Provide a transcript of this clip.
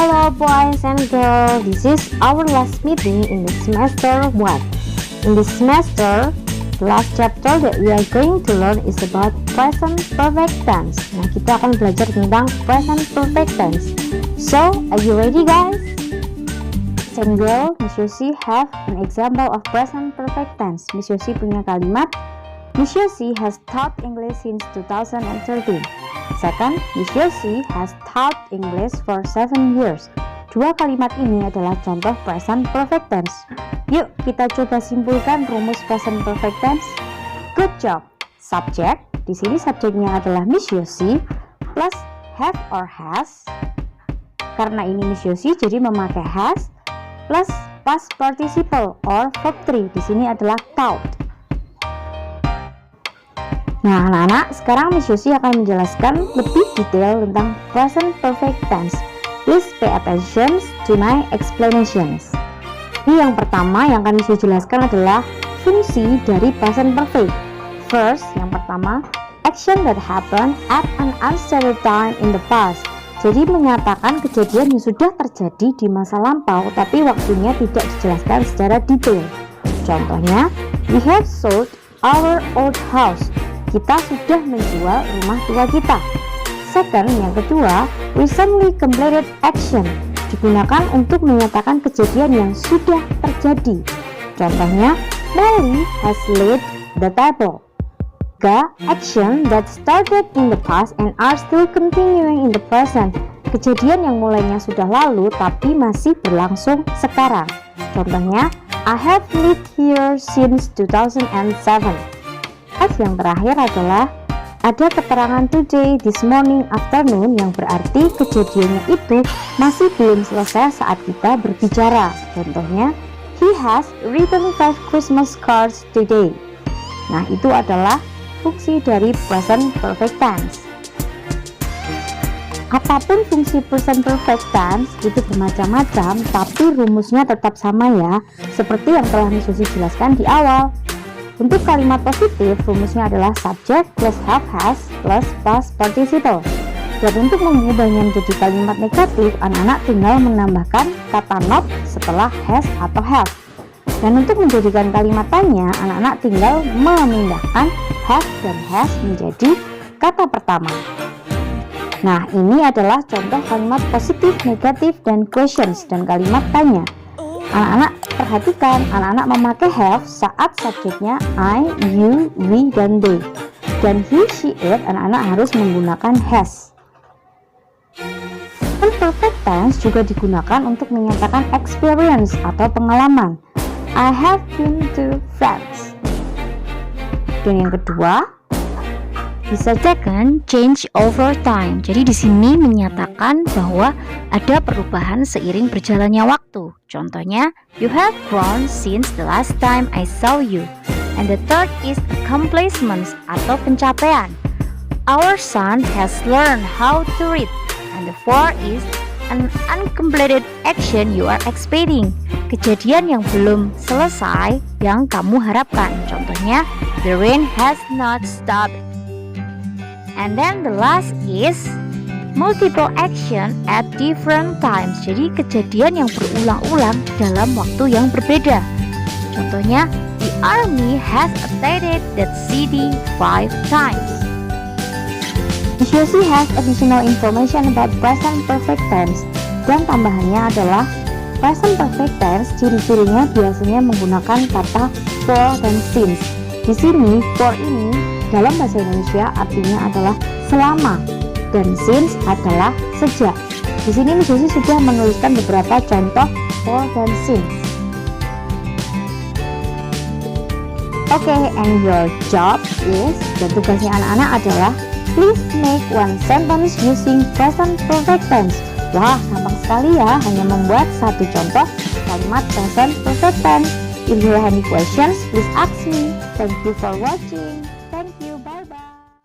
Hello boys and girls, this is our last meeting in the semester 1. In this semester, the last chapter that we are going to learn is about present perfect tense. Nah, kita akan belajar tentang present perfect tense. So, are you ready guys? Boys and girls, Miss Yosi have an example of present perfect tense. Miss Yosi punya kalimat, Miss Yosi has taught English since 2013. Second, Miss Yosi has taught English for 7 years. Dua kalimat ini adalah contoh present perfect tense. Yuk kita coba simpulkan rumus present perfect tense. Good job. Subject, di sini subjeknya adalah Miss Yosi plus have or has. Karena ini Miss Yosi jadi memakai has plus past participle or verb 3. Di sini adalah taught. Nah anak-anak, sekarang Miss Yosi akan menjelaskan lebih detail tentang present perfect tense. Please pay attention to my explanations. Ini yang pertama yang akan Miss Yosi jelaskan adalah fungsi dari present perfect. First, yang pertama, action that happened at an uncertain time in the past. Jadi menyatakan kejadian yang sudah terjadi di masa lampau tapi waktunya tidak dijelaskan secara detail. Contohnya, we have sold our old house. Kita sudah menjual rumah tua kita. Second, yang kedua, recently completed action digunakan untuk menyatakan kejadian yang sudah terjadi. Contohnya, Mary has laid the table. Tiga, action that started in the past and are still continuing in the present. Kejadian yang mulainya sudah lalu tapi masih berlangsung sekarang. Contohnya, I have lived here since 2007. Yang terakhir adalah ada keterangan today, this morning, afternoon yang berarti kejadiannya itu masih belum selesai saat kita berbicara. Contohnya, he has written 5 Christmas cards today. Nah, itu adalah fungsi dari present perfect tense. Apapun fungsi present perfect tense itu bermacam-macam, tapi rumusnya tetap sama ya, seperti yang telah Miss Yosi jelaskan di awal. Untuk kalimat positif, rumusnya adalah subject plus have has plus past participle. Dan untuk mengubahnya menjadi kalimat negatif, anak-anak tinggal menambahkan kata not setelah has atau have. Dan untuk menjadikan kalimat tanya, anak-anak tinggal memindahkan have dan has menjadi kata pertama. Nah, ini adalah contoh kalimat positif, negatif, dan questions dan kalimat tanya. Anak-anak perhatikan, anak-anak memakai have saat subjeknya I, you, we, dan they. Dan he, she, it, anak-anak harus menggunakan has. Perfect tense juga digunakan untuk menyatakan experience atau pengalaman. I have been to France. Dan yang kedua, bisa second, change over time. Jadi di sini menyatakan bahwa ada perubahan seiring berjalannya waktu. Contohnya, you have grown since the last time I saw you. And the third is accomplishments atau pencapaian. Our son has learned how to read. And the fourth is an uncompleted action you are expecting. Kejadian yang belum selesai yang kamu harapkan. Contohnya, the rain has not stopped. And then the last is multiple action at different times. Jadi kejadian yang berulang-ulang dalam waktu yang berbeda. Contohnya, the army has attacked that city 5 times. Miss Yosi has additional information about present perfect tense. Dan tambahannya adalah present perfect tense ciri-cirinya biasanya menggunakan kata for dan since. Di sini for ini dalam bahasa Indonesia artinya adalah selama dan since adalah sejak. Di sini Miss Yosi sudah menuliskan beberapa contoh for dan since. Oke, and your job is, dan tugasnya anak-anak adalah please make one sentence using present perfect tense. Wah, gampang sekali ya, hanya membuat satu contoh kalimat present perfect tense. If you have any questions, please ask me. Thank you for watching.